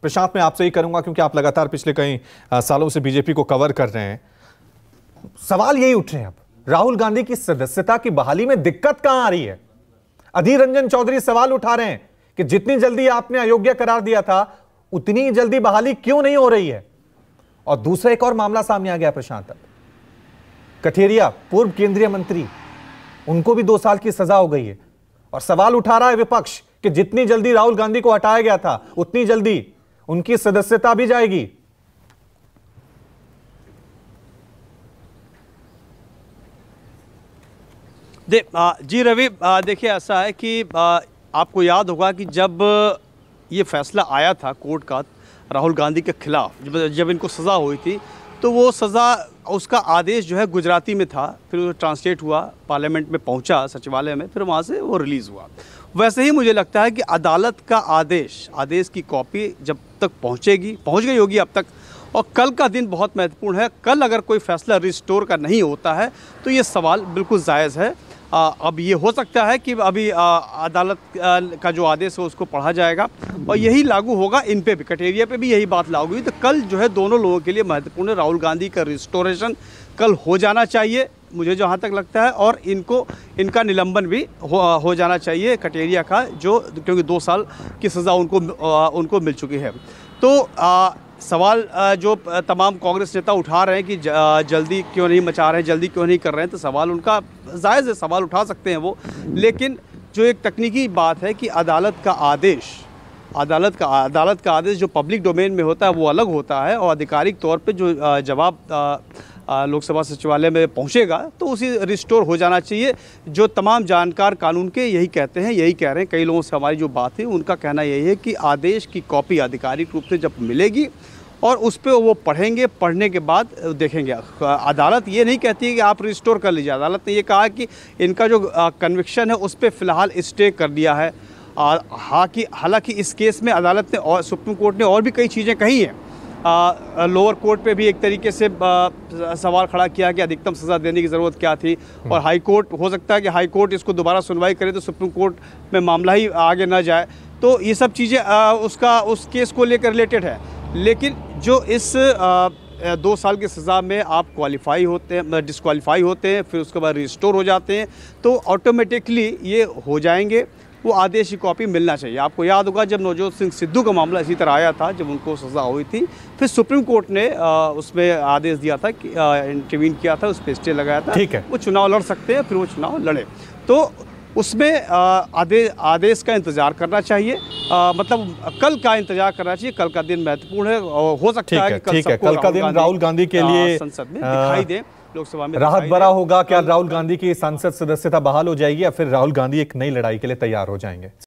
प्रशांत, मैं आपसे ही करूंगा क्योंकि आप लगातार पिछले कई सालों से बीजेपी को कवर कर रहे हैं। सवाल यही उठ रहे हैं, अब राहुल गांधी की सदस्यता की बहाली में दिक्कत कहां आ रही है? अधीर रंजन चौधरी सवाल उठा रहे हैं कि जितनी जल्दी आपने अयोग्य करार दिया था उतनी जल्दी बहाली क्यों नहीं हो रही है? और दूसरा एक और मामला सामने आ गया प्रशांत, कठेरिया पूर्व केंद्रीय मंत्री, उनको भी 2 साल की सजा हो गई है और सवाल उठा रहा है विपक्ष कि जितनी जल्दी राहुल गांधी को हटाया गया था उतनी जल्दी उनकी सदस्यता भी जाएगी। जी रवि, देखिए ऐसा है कि आपको याद होगा कि जब ये फैसला आया था कोर्ट का राहुल गांधी के खिलाफ, जब इनको सज़ा हुई थी, तो वो सज़ा, उसका आदेश जो है गुजराती में था, फिर वो ट्रांसलेट हुआ, पार्लियामेंट में पहुंचा सचिवालय में, फिर वहाँ से वो रिलीज़ हुआ। वैसे ही मुझे लगता है कि अदालत का आदेश की कॉपी जब तक पहुंच गई होगी अब तक, और कल का दिन बहुत महत्वपूर्ण है। कल अगर कोई फैसला रिस्टोर का नहीं होता है तो ये सवाल बिल्कुल जायज़ है। अब ये हो सकता है कि अभी अदालत का जो आदेश है उसको पढ़ा जाएगा और यही लागू होगा इन पे भी, कटेरिया पे भी यही बात लागू हुई। तो कल जो है दोनों लोगों के लिए महत्वपूर्ण है। राहुल गांधी का रिस्टोरेशन कल हो जाना चाहिए मुझे जहाँ तक लगता है, और इनका निलंबन भी हो जाना चाहिए कटेरिया का, जो क्योंकि 2 साल की सज़ा उनको मिल चुकी है। तो सवाल जो तमाम कांग्रेस नेता उठा रहे हैं कि जल्दी क्यों नहीं मचा रहे हैं, जल्दी क्यों नहीं कर रहे हैं, तो सवाल उनका जायज़ है, सवाल उठा सकते हैं वो। लेकिन जो एक तकनीकी बात है कि अदालत का आदेश जो पब्लिक डोमेन में होता है वो अलग होता है, और आधिकारिक तौर पे जो जवाब लोकसभा सचिवालय में पहुंचेगा तो उसी रिस्टोर हो जाना चाहिए। जो तमाम जानकार कानून के यही कहते हैं, यही कह रहे हैं। कई लोगों से हमारी जो बात है उनका कहना यही है कि आदेश की कॉपी आधिकारिक रूप से जब मिलेगी और उस पर वो पढ़ेंगे, पढ़ने के बाद देखेंगे। अदालत ये नहीं कहती है कि आप रिस्टोर कर लीजिए। अदालत ने ये कहा कि इनका जो कन्विक्शन है उस पर फ़िलहाल स्टे कर दिया है। हालांकि इस केस में अदालत ने और सुप्रीम कोर्ट ने और भी कई चीज़ें कही हैं। लोअर कोर्ट पे भी एक तरीके से सवाल खड़ा किया कि अधिकतम सज़ा देने की ज़रूरत क्या थी, और हाई कोर्ट, हो सकता है कि हाई कोर्ट इसको दोबारा सुनवाई करे तो सुप्रीम कोर्ट में मामला ही आगे ना जाए। तो ये सब चीज़ें उस केस को लेकर रिलेटेड है। लेकिन जो इस 2 साल की सज़ा में आप डिस्क्वालीफाई होते हैं, फिर उसके बाद रिस्टोर हो जाते हैं, तो ऑटोमेटिकली ये हो जाएंगे। वो आदेश की कॉपी मिलना चाहिए। आपको याद होगा जब नवजोत सिंह सिद्धू का मामला इसी तरह आया था, जब उनको सज़ा हुई थी, फिर सुप्रीम कोर्ट ने उसमें आदेश दिया था कि इंटरवीन किया था, उस पर स्टे लगाया था। ठीक है, वो चुनाव लड़ सकते हैं, फिर वो चुनाव लड़े। तो उसमें आदेश का इंतज़ार करना चाहिए, मतलब कल का इंतजार करना चाहिए। कल का दिन महत्वपूर्ण है और हो सकता है कि कल का दिन राहुल गांधी के लिए संसद में दिखाई दे, लोकसभा में राहत भरा होगा। क्या राहुल गांधी की सांसद सदस्यता बहाल हो जाएगी या फिर राहुल गांधी एक नई लड़ाई के लिए तैयार हो जाएंगे?